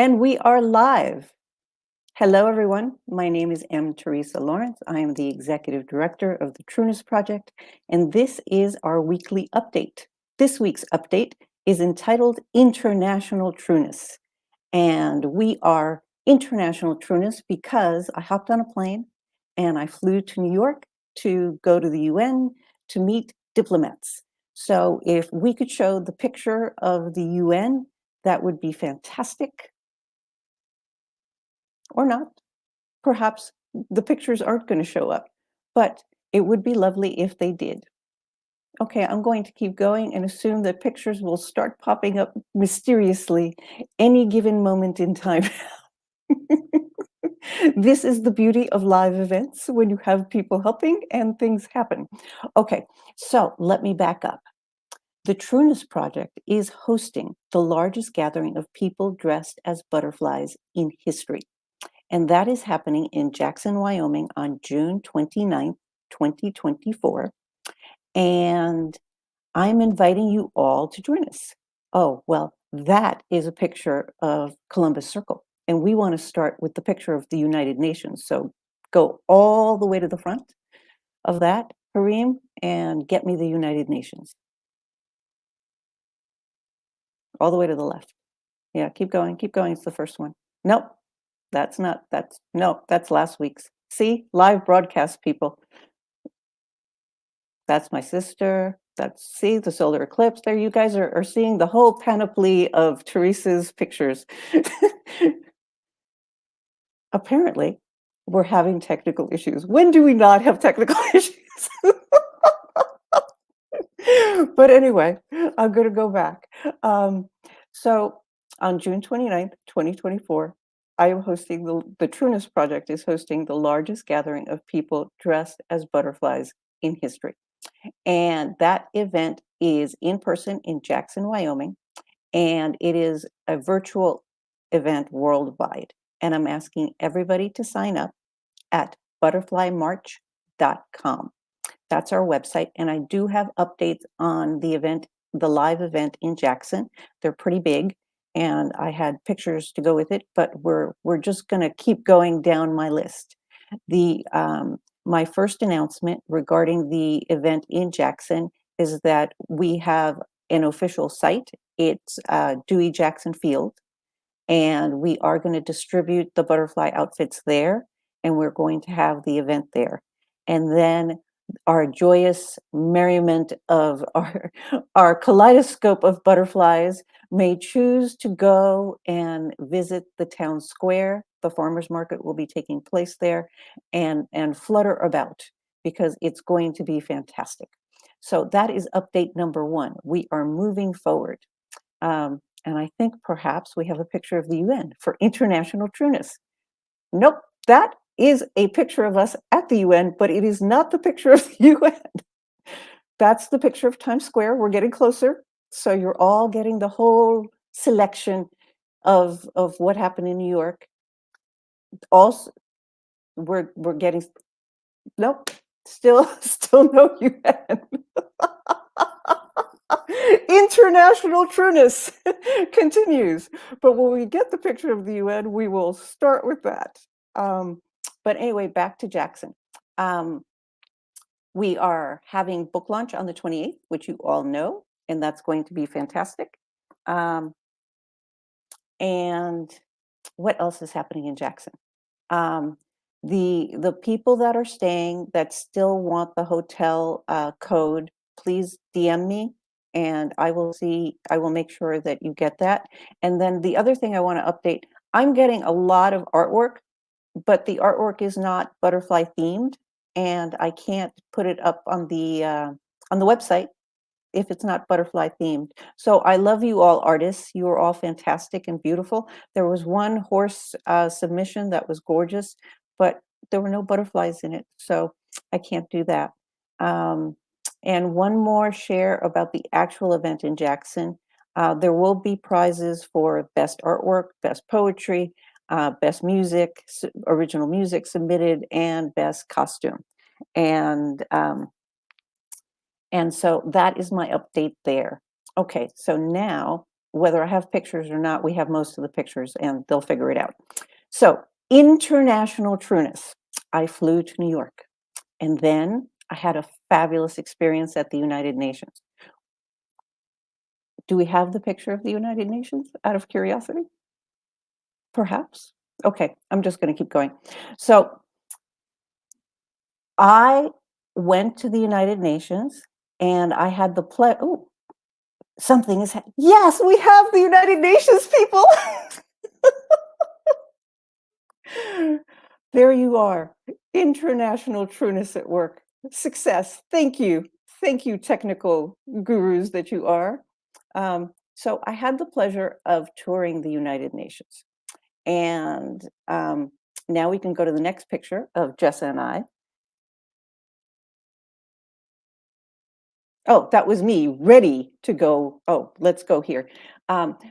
And we are live. Hello, everyone. My name is Teresa Lawrence. I am the Executive Director of the Trueness Project, and this is our weekly update. This week's update is entitled International Trueness. And we are International Trueness because I hopped on a plane and I flew to New York to go to the UN to meet diplomats. So if we could show the picture of the UN, that would be fantastic. Or not. Perhaps the pictures aren't going to show up, but it would be lovely if they did. Okay, I'm going to keep going and assume that pictures will start popping up mysteriously any given moment in time. This is the beauty of live events when you have people helping and things happen. Okay, so let me back up. The Trueness Project is hosting the largest gathering of people dressed as butterflies in history. And that is happening in Jackson, Wyoming on June 29th, 2024. And I'm inviting you all to join us. Oh, well, that is a picture of Columbus Circle. And we want to start with the picture of the United Nations. So go all the way to the front of that, Kareem, and get me the United Nations. All the way to the left. Yeah, keep going, keep going. It's the first one. Nope. That's last week's. See, live broadcast people. That's my sister. See the solar eclipse. There, you guys are seeing the whole panoply of Teresa's pictures. Apparently, we're having technical issues. When do we not have technical issues? But anyway, I'm going to go back. So on June 29th, 2024, I am hosting the Trueness Project is hosting the largest gathering of people dressed as butterflies in history. And that event is in person in Jackson, Wyoming, and it is a virtual event worldwide. And I'm asking everybody to sign up at butterflymarch.com. That's our website. And I do have updates on the event, the live event in Jackson. They're pretty big, and I had pictures to go with it, but we're just going to keep going down my list. My first announcement regarding the event in Jackson is that we have an official site. It's Dewey Jackson Field, and we are going to distribute the butterfly outfits there, and we're going to have the event there. And then our joyous merriment of our kaleidoscope of butterflies may choose to go and visit the town square. The farmers market will be taking place there, and flutter about, because it's going to be fantastic. So that is update number one. We are moving forward. And I think perhaps we have a picture of the UN for International Trueness. Nope, that is a picture of us at the UN, but it is not the picture of the UN. That's the picture of Times Square. We're getting closer. So you're all getting the whole selection of what happened in New York. Also, we're getting, nope, still no UN. International Trueness continues. But when we get the picture of the UN, we will start with that. But anyway, back to Jackson. We are having book launch on the 28th, which you all know, and that's going to be fantastic. And what else is happening in Jackson? The people that are staying that still want the hotel code, please DM me, and I will make sure that you get that. And then the other thing I want to update, I'm getting a lot of artwork, but the artwork is not butterfly themed, and I can't put it up on the website if it's not butterfly themed. So I love you all artists. You are all fantastic and beautiful. There was one horse submission that was gorgeous, but there were no butterflies in it, so I can't do that. And one more share about the actual event in Jackson. There will be prizes for best artwork, best poetry, best music, original music submitted, and best costume. And so that is my update there. Okay, so now whether I have pictures or not, we have most of the pictures and they'll figure it out. So, International Trueness. I flew to New York and then I had a fabulous experience at the United Nations. Do we have the picture of the United Nations out of curiosity? Perhaps? Okay, I'm just going to keep going. So, I went to the United Nations and I had the oh, something is yes, we have the United Nations, people. There you are. International Trueness at work. Success. Thank you. Thank you, technical gurus that you are. So I had the pleasure of touring the United Nations. And now we can go to the next picture of Jessa and I. Oh, that was me ready to go. Oh, let's go here.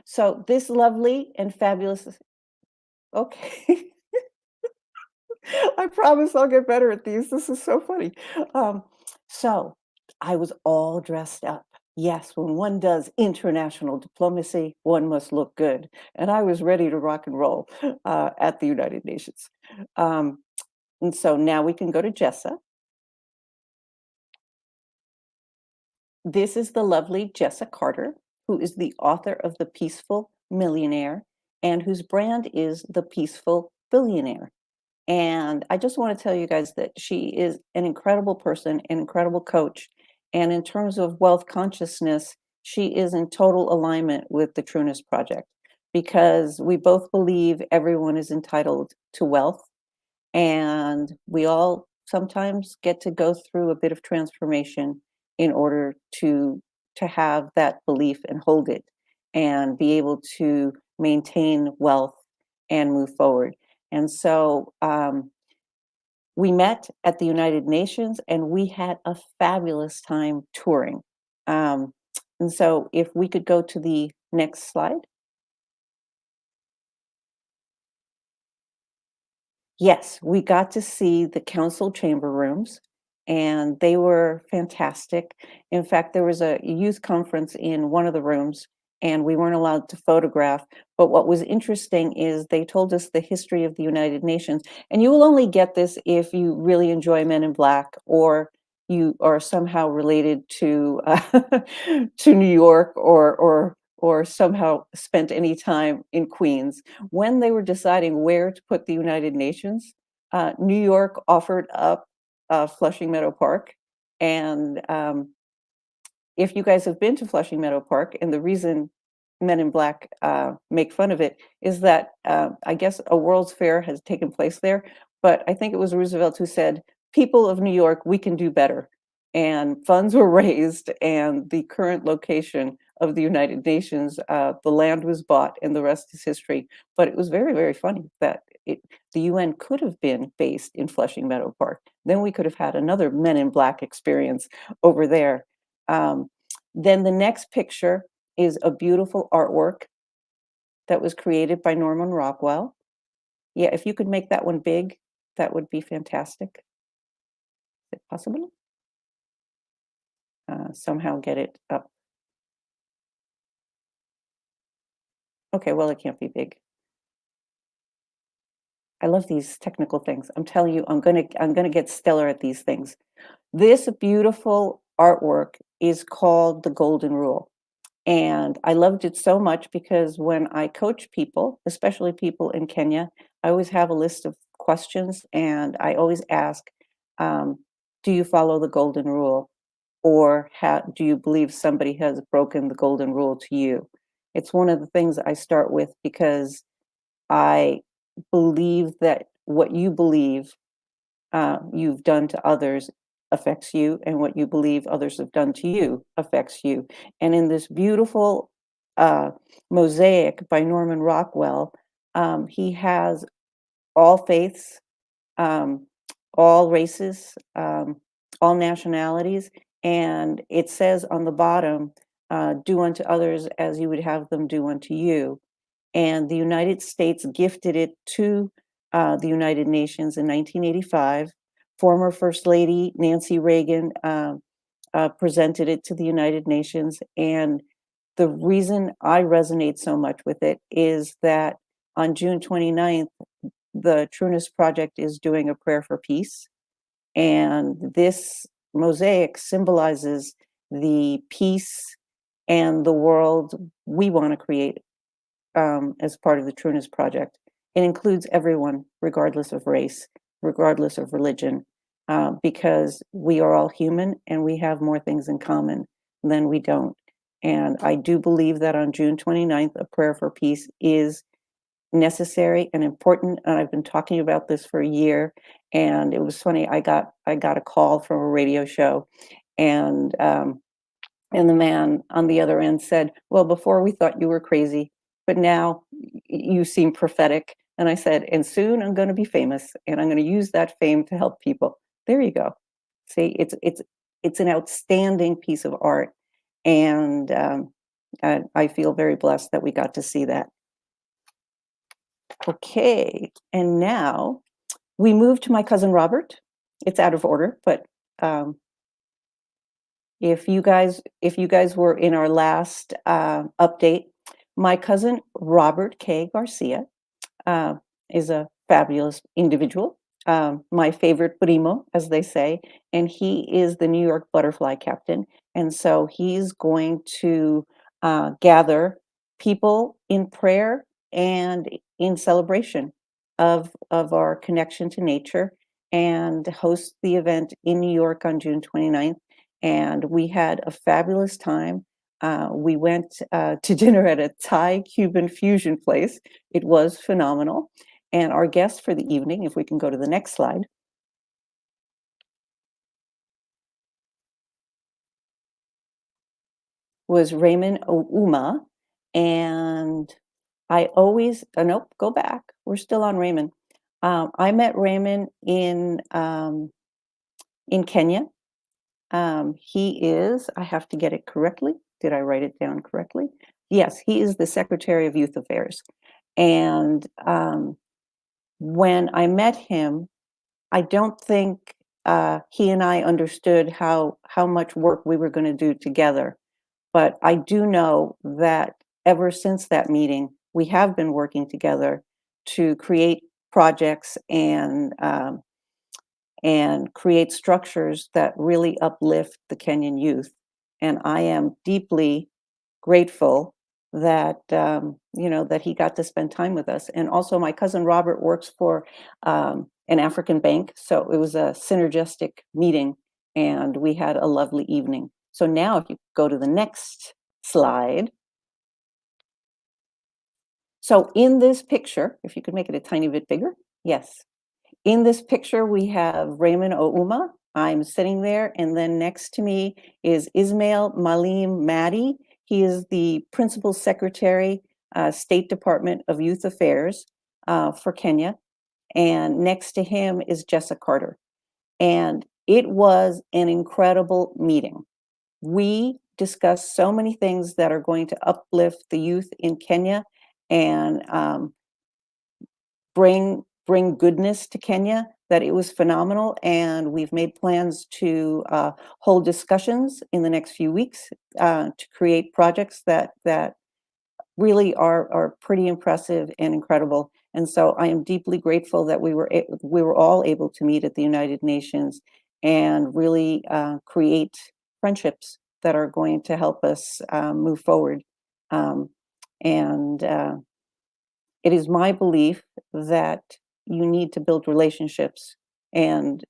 So this lovely and fabulous, okay. I promise I'll get better at these. This is so funny. So I was all dressed up. Yes, when one does international diplomacy, one must look good. And I was ready to rock and roll at the United Nations. And so now we can go to Jessa. This is the lovely Jessa Carter, who is the author of The Peaceful Millionaire and whose brand is The Peaceful Billionaire. And I just want to tell you guys that she is an incredible person, an incredible coach. And in terms of wealth consciousness, she is in total alignment with the Trueness Project because we both believe everyone is entitled to wealth. And we all sometimes get to go through a bit of transformation in order to have that belief and hold it and be able to maintain wealth and move forward. And so we met at the United Nations and we had a fabulous time touring. And so if we could go to the next slide. Yes, we got to see the council chamber rooms, and they were fantastic. In fact, there was a youth conference in one of the rooms, and we weren't allowed to photograph. But what was interesting is they told us the history of the United Nations, and you will only get this if you really enjoy Men in Black or you are somehow related to to New York or somehow spent any time in Queens when they were deciding where to put the United Nations, New York offered up Flushing Meadow Park. And if you guys have been to Flushing Meadow Park, and the reason Men in Black make fun of it is that I guess a World's Fair has taken place there, but I think it was Roosevelt who said, "People of New York, we can do better." And funds were raised, and the current location of the United Nations, the land was bought, and the rest is history. But it was very, very funny that the UN could have been based in Flushing Meadow Park. Then we could have had another Men in Black experience over there. Um, then the next picture is a beautiful artwork that was created by Norman Rockwell. Yeah, if you could make that one big, that would be fantastic. Is it possible? Somehow get it up. Okay, well, it can't be big. I love these technical things. I'm telling you, I'm gonna get stellar at these things. This beautiful artwork is called the Golden Rule. And I loved it so much because when I coach people, especially people in Kenya, I always have a list of questions and I always ask, um, do you follow the golden rule? Or do you believe somebody has broken the golden rule to you? It's one of the things I start with because I believe that what you believe you've done to others affects you, and what you believe others have done to you affects you. And in this beautiful uh, mosaic by Norman Rockwell, he has all faiths, um, all races, all nationalities, and it says on the bottom, do unto others as you would have them do unto you. And the United States gifted it to the United Nations in 1985. Former First Lady Nancy Reagan presented it to the United Nations, and the reason I resonate so much with it is that on June 29th, the Trueness Project is doing a prayer for peace, and this mosaic symbolizes the peace and the world we want to create as part of the Trueness Project. It includes everyone, regardless of race, regardless of religion, because we are all human and we have more things in common than we don't. And I do believe that on June 29th, a prayer for peace is necessary and important. And I've been talking about this for a year. And it was funny. I got a call from a radio show, and and the man on the other end said, "Well, before we thought you were crazy, but now you seem prophetic." And I said, "And soon I'm going to be famous, and I'm going to use that fame to help people." There you go. See, it's an outstanding piece of art, and I feel very blessed that we got to see that. Okay, and now we move to my cousin Robert. It's out of order, but um, if you guys were in our last update, my cousin Robert K. Garcia uh, is a fabulous individual, my favorite primo, as they say, and he is the New York Butterfly captain. And so he's going to gather people in prayer and in celebration of our connection to nature, and host the event in New York on June 29th. And we had a fabulous time. We went to dinner at a Thai Cuban fusion place. It was phenomenal. And our guest for the evening, if we can go to the next slide, was Raymond Ouma. And I always, nope, go back. We're still on Raymond. I met Raymond in Kenya. He is, I have to get it correctly. Did I write it down correctly? Yes, he is the Secretary of Youth Affairs. And when I met him, I don't think he and I understood how much work we were going to do together. But I do know that ever since that meeting, we have been working together to create projects and create structures that really uplift the Kenyan youth. And I am deeply grateful that that he got to spend time with us. And also, my cousin Robert works for an African bank, so it was a synergistic meeting, and we had a lovely evening. So now, if you go to the next slide. So in this picture, if you could make it a tiny bit bigger, yes. In this picture, we have Raymond Ouma. I'm sitting there, and then next to me is Ismail Malim Madi. He is the Principal Secretary, State Department of Youth Affairs for Kenya. And next to him is Jessa Carter. And it was an incredible meeting. We discussed so many things that are going to uplift the youth in Kenya and bring goodness to Kenya, that it was phenomenal. And we've made plans to hold discussions in the next few weeks to create projects that really are pretty impressive and incredible. And so I am deeply grateful that we were all able to meet at the United Nations and really create friendships that are going to help us move forward. Um, and it is my belief that you need to build relationships, and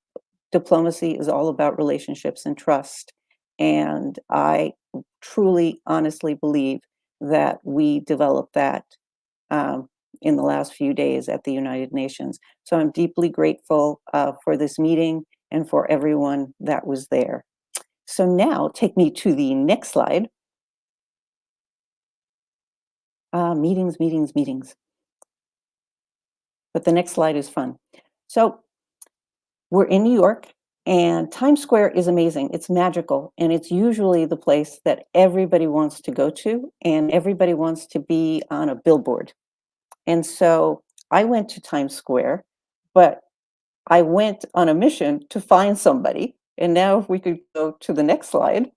diplomacy is all about relationships and trust. And I truly, honestly believe that we developed that um, in the last few days at the United Nations. So I'm deeply grateful for this meeting and for everyone that was there. So now take me to the next slide. Meetings, meetings, meetings. But the next slide is fun. So we're in New York, and Times Square is amazing. It's magical, and it's usually the place that everybody wants to go to, and everybody wants to be on a billboard. And so I went to Times Square, but I went on a mission to find somebody. And now, if we could go to the next slide.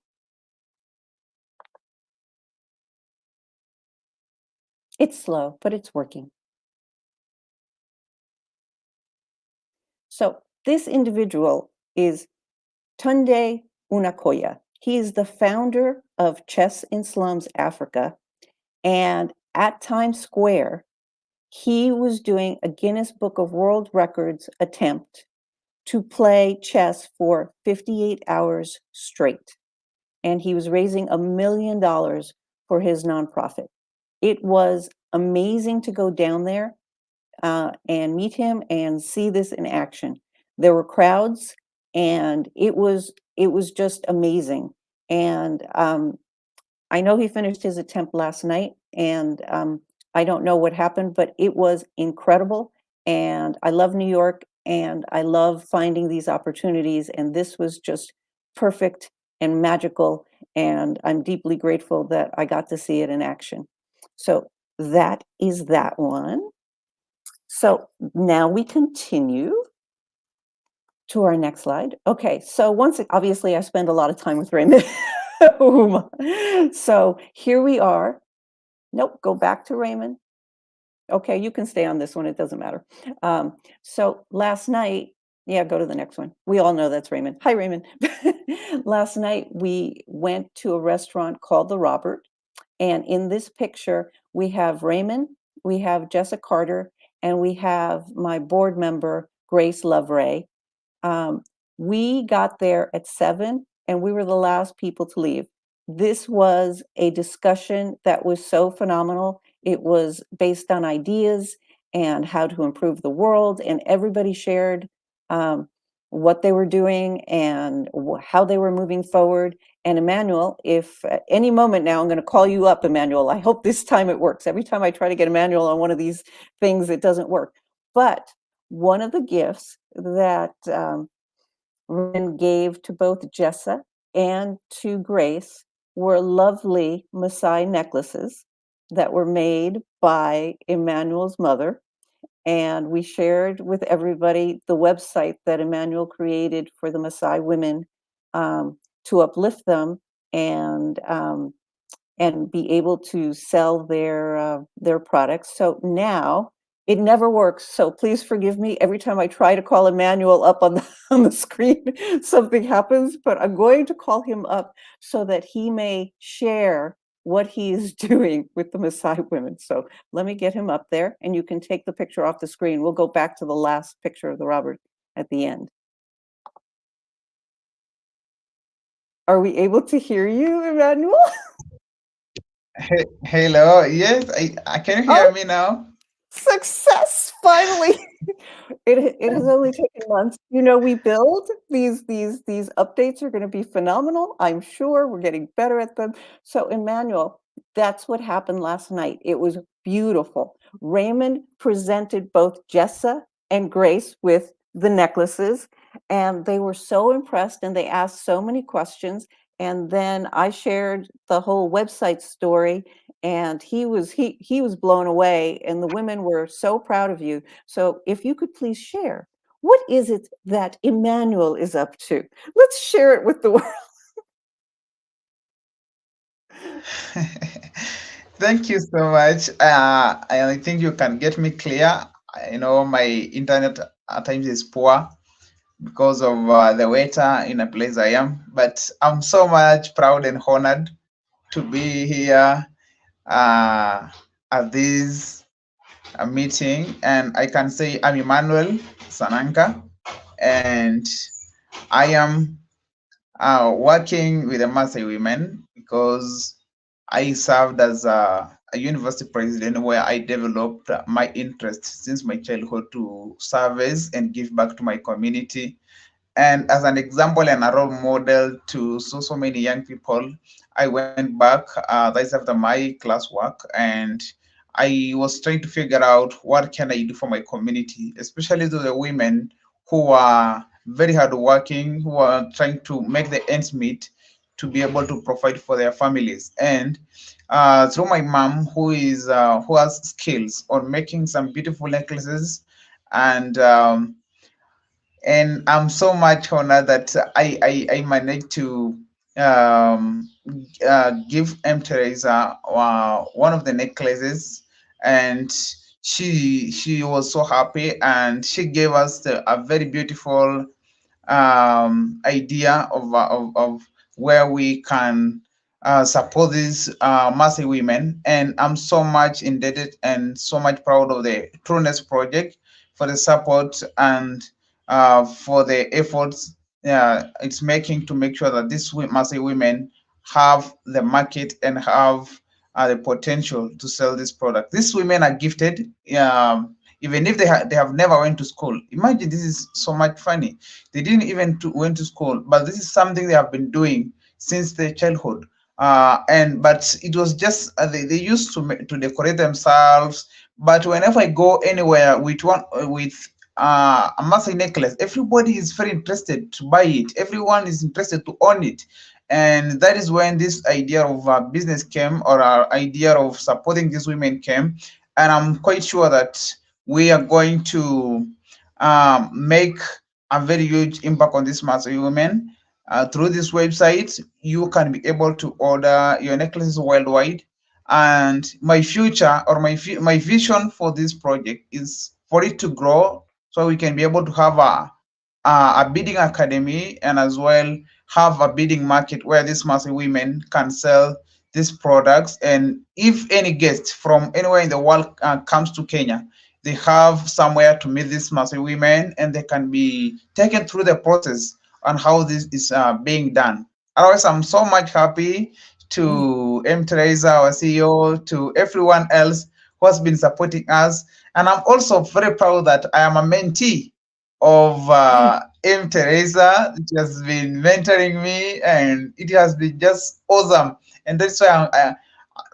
It's slow, but it's working. So this individual is Tunde Unakoya. He is the founder of Chess in Slums Africa. And at Times Square, he was doing a Guinness Book of World Records attempt to play chess for 58 hours straight. And he was raising $1 million for his nonprofit. It was amazing to go down there and meet him and see this in action. There were crowds, and it was just amazing. And I know he finished his attempt last night, and I don't know what happened, but it was incredible. And I love New York, and I love finding these opportunities. And this was just perfect and magical. And I'm deeply grateful that I got to see it in action. So that is that one. So now we continue to our next slide. Okay, so obviously I spend a lot of time with Raymond. So here we are. Nope, go back to Raymond. Okay, you can stay on this one, it doesn't matter. So last night, yeah, go to the next one. We all know that's Raymond. Hi, Raymond. Last night we went to a restaurant called The Robert. And in this picture, we have Raymond, we have Jessica Carter, and we have my board member, Grace Lovray. We got there at 7, and we were the last people to leave. This was a discussion that was so phenomenal. It was based on ideas and how to improve the world, and everybody shared what they were doing and how they were moving forward. And Emmanuel, if at any moment now I'm going to call you up, Emmanuel, I hope this time it works. Every time I try to get Emmanuel on one of these things, it doesn't work. But one of the gifts that Ren gave to both Jessa and to Grace were lovely Maasai necklaces that were made by Emmanuel's mother. And we shared with everybody the website that Emmanuel created for the Maasai women to uplift them and be able to sell their products. So now it never works. So please forgive me. Every time I try to call Emmanuel up on the screen, something happens. But I'm going to call him up so that he may share what he is doing with the Maasai women. So let me get him up there, and you can take the picture off the screen. We'll go back to the last picture of the Robert at the end. Are we able to hear you, Emmanuel? Hello. Yes, I can you hear me now? Success! Finally, it has only taken months. You know, we build these updates are going to be phenomenal. I'm sure we're getting better at them. So, Emmanuel, that's what happened last night. It was beautiful. Raymond presented both Jessa and Grace with the necklaces, and they were so impressed, and they asked so many questions. And then I shared the whole website story, and he was blown away, and the women were so proud of you. So if you could please share, what is it that Emmanuel is up to? Let's share it with the world. Thank you so much. I think you can get me clear. I know my internet at times is poor because of the weather in a place I am, but I'm so much proud and honored to be here at this meeting. And I can say I'm Emmanuel Sananka, and I am working with the Maasai women because I served as a university president where I developed my interest since my childhood to service and give back to my community. And as an example and a role model to so many young people, I went back that's after my classwork, and I was trying to figure out what can I do for my community, especially to the women who are very hardworking, who are trying to make the ends meet to be able to provide for their families. And through my mom, who has skills on making some beautiful necklaces, and I'm so much honored that I managed to give M. Teresa one of the necklaces, and she was so happy, and she gave us a very beautiful idea of where we can support these Maasai women. And I'm so much indebted and so much proud of the Trueness Project for the support and for the efforts it's making to make sure that these Maasai women have the market and have the potential to sell this product. These women are gifted. Even if they have never went to school. Imagine, this is so much funny. They didn't even went to school, but this is something they have been doing since their childhood. And but it was just they used to decorate themselves. But whenever I go anywhere with a Maasai necklace, everybody is very interested to buy it. Everyone is interested to own it. And that is when this idea of business came, or our idea of supporting these women came. And I'm quite sure that we are going to make a very huge impact on this Maasai women. Through this website, you can be able to order your necklaces worldwide. And my future, or my vision for this project is for it to grow, so we can be able to have a bidding academy, and as well have a bidding market where these Maasai women can sell these products. And if any guest from anywhere in the world comes to Kenya, they have somewhere to meet these Maasai women, and they can be taken through the process on how this is being done. Otherwise, I'm so much happy to Teresa, our CEO, to everyone else who has been supporting us. And I'm also very proud that I am a mentee of Teresa. She has been mentoring me, and it has been just awesome. And that's why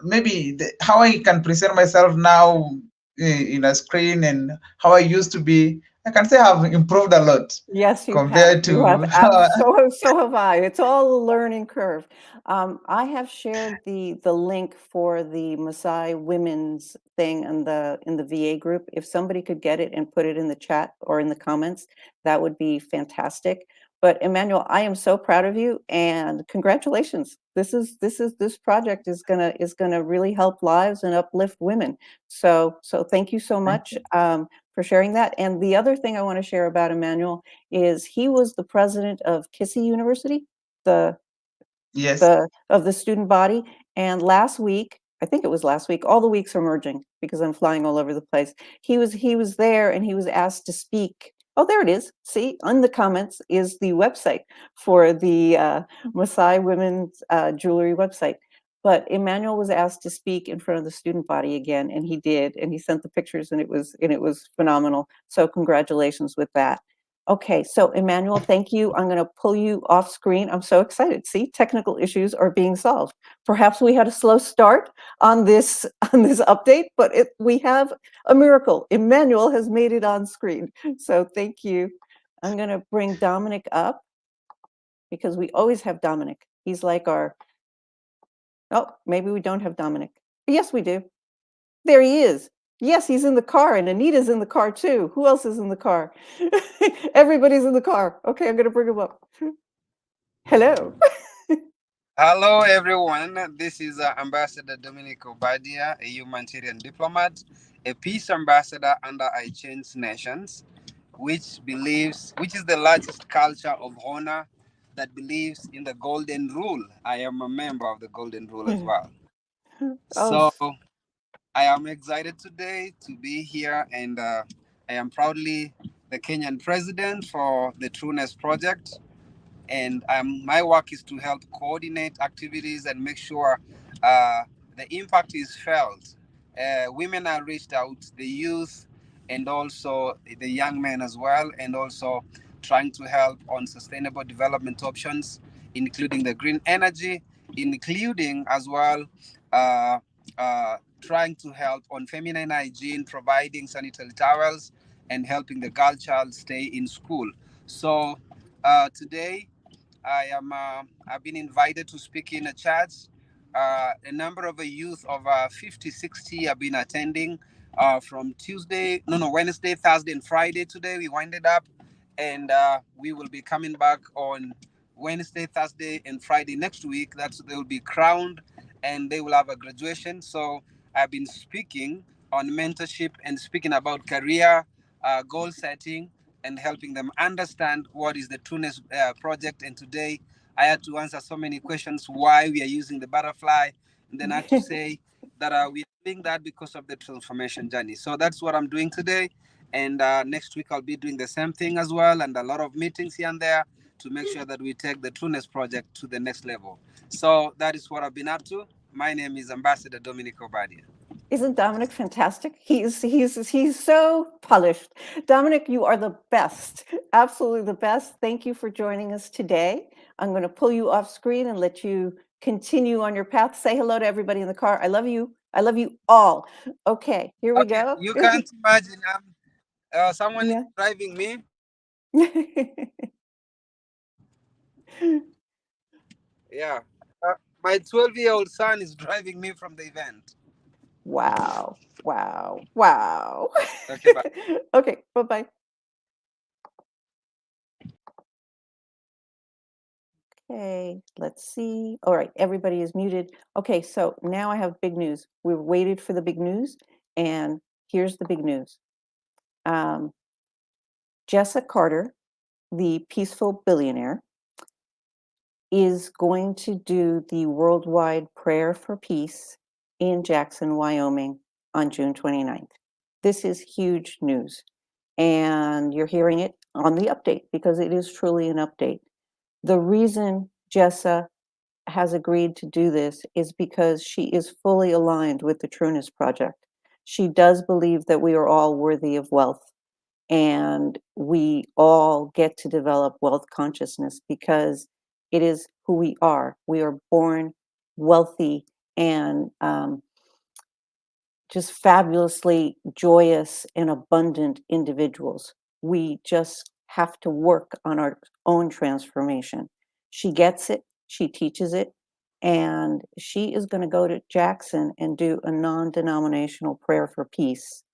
maybe how I can present myself now in a screen, and how I used to be, I can say I've improved a lot Yes, you have. compared You have to so have I. It's all a learning curve. I have shared the link for the Maasai women's thing in the VA group. If somebody could get it and put it in the chat or in the comments, that would be fantastic. But Emmanuel, I am so proud of you, and congratulations. This project is gonna really help lives and uplift women. So thank you so much. For sharing that. And the other thing I want to share about Emmanuel is he was the president of Kissy University, the yes. of the student body. And last week, I think it was last week, all the weeks are merging because I'm flying all over the place. He was there, and he was asked to speak. Oh, there it is. See, on the comments is the website for the Maasai women's jewelry website. But Emmanuel was asked to speak in front of the student body again, and he did, and he sent the pictures, and it was phenomenal. So congratulations with that. Okay, so Emmanuel, thank you. I'm going to pull you off screen. I'm so excited. See, technical issues are being solved. Perhaps we had a slow start on this update, but we have a miracle. Emmanuel has made it on screen. So thank you. I'm going to bring Dominic up because we always have Dominic. He's like our, oh, maybe we don't have Dominic. Yes, we do. There he is. Yes, he's in the car, and Anita's in the car too. Who else is in the car? Everybody's in the car. Okay, I'm going to bring him up. Hello. Hello, everyone. This is Ambassador Dominic Obadia, a humanitarian diplomat, a peace ambassador under iChange Nations, which is the largest culture of honor that believes in the Golden Rule. I am a member of the Golden Rule as well. Oh, So I am excited today to be here, and I am proudly the Kenyan president for the Trueness Project. And my work is to help coordinate activities and make sure uh, the impact is felt. Women are reached out, the youth, and also the young men as well, and also trying to help on sustainable development options, including the green energy, including as well uh, trying to help on feminine hygiene, providing sanitary towels, and helping the girl child stay in school. So today I've been invited to speak in a church. A number of the youth of 50, 60 have been attending from Wednesday, Thursday, and Friday. Today we winded up, and we will be coming back on Wednesday, Thursday, and Friday next week. They will be crowned, and they will have a graduation. So I've been speaking on mentorship and speaking about career goal setting and helping them understand what is the Trueness Project. And today I had to answer so many questions why we are using the butterfly, and then I had to say that we are doing that because of the transformation journey. So that's what I'm doing today. And next week I'll be doing the same thing as well, and a lot of meetings here and there to make sure that we take the Trueness Project to the next level. So that is what I've been up to. My name is Ambassador Dominic Obadia. Isn't Dominic fantastic? He's so polished. Dominic, you are the best, absolutely the best. Thank you for joining us today. I'm going to pull you off screen and let you continue on your path. Say hello to everybody in the car. I love you. I love you all. Okay, here we Okay, go. you can't imagine. Someone is Yeah. driving me. Yeah. My 12-year-old son is driving me from the event. Wow. Wow. Wow. Okay, bye. Okay, bye-bye. Okay, let's see. All right, everybody is muted. Okay, so now I have big news. We waited for the big news, and here's the big news. Jessa Carter, the peaceful billionaire, is going to do the worldwide prayer for peace in Jackson, Wyoming on June 29th. This is huge news, and you're hearing it on the update because it is truly an update. The reason Jessa has agreed to do this is because she is fully aligned with the Trueness Project. She does believe that we are all worthy of wealth, and we all get to develop wealth consciousness because it is who we are. We are born wealthy and just fabulously joyous and abundant individuals. We just have to work on our own transformation. She gets it, she teaches it, and she is going to go to Jackson and do a non-denominational prayer for peace,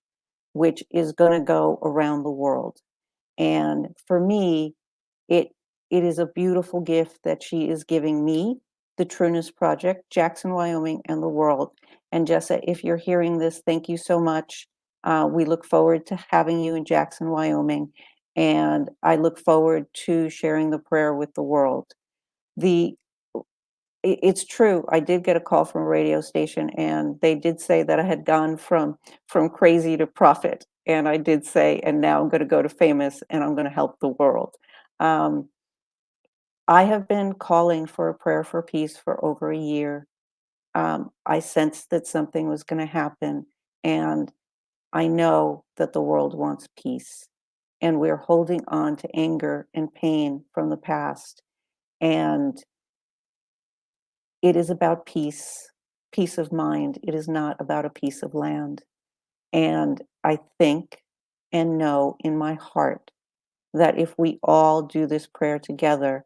which is going to go around the world. And for me, it it is a beautiful gift that she is giving me, the Trueness Project, Jackson, Wyoming, and the world. And Jessa, if you're hearing this, thank you so much. We look forward to having you in Jackson, Wyoming, and I look forward to sharing the prayer with the world. The it's true. I did get a call from a radio station, and they did say that I had gone from crazy to prophet. And I did say, and now I'm going to go to famous, and I'm going to help the world. Um, I have been calling for a prayer for peace for over a year. I sensed that something was going to happen, and I know that the world wants peace, and we're holding on to anger and pain from the past. And it is about peace, peace of mind. It is not about a piece of land. And I think and know in my heart that if we all do this prayer together,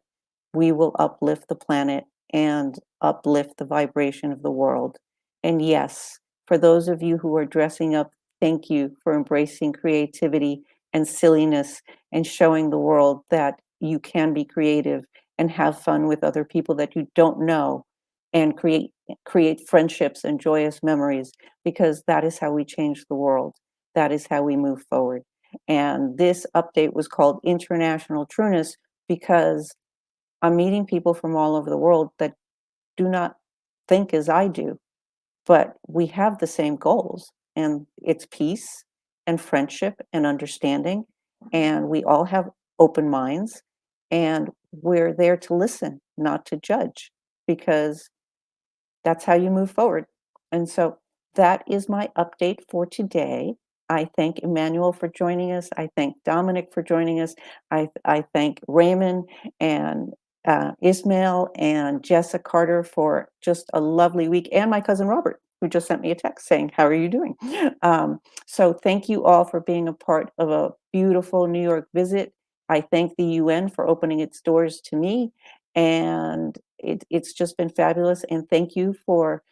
we will uplift the planet and uplift the vibration of the world. And yes, for those of you who are dressing up, thank you for embracing creativity and silliness and showing the world that you can be creative and have fun with other people that you don't know and create friendships and joyous memories, because that is how we change the world. That is how we move forward. And this update was called International Trueness because I'm meeting people from all over the world that do not think as I do, but we have the same goals, and it's peace and friendship and understanding. And we all have open minds, and we're there to listen, not to judge, because that's how you move forward. And so that is my update for today. I thank Emmanuel for joining us. I thank Dominic for joining us. I thank Raymond and Ismail and Jessa Carter for just a lovely week, and my cousin Robert, who just sent me a text saying, "How are you doing?" So thank you all for being a part of a beautiful New York visit. I thank the UN for opening its doors to me, and it's just been fabulous. And thank you for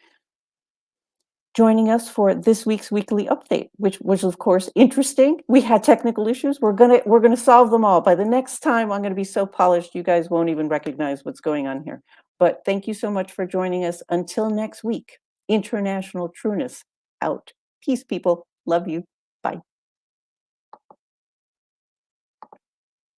joining us for this week's weekly update, which was of course interesting. We had technical issues. We're gonna solve them all. By the next time, I'm gonna be so polished you guys won't even recognize what's going on here. But thank you so much for joining us. Until next week, International Trueness out. Peace, people. Love you. Bye.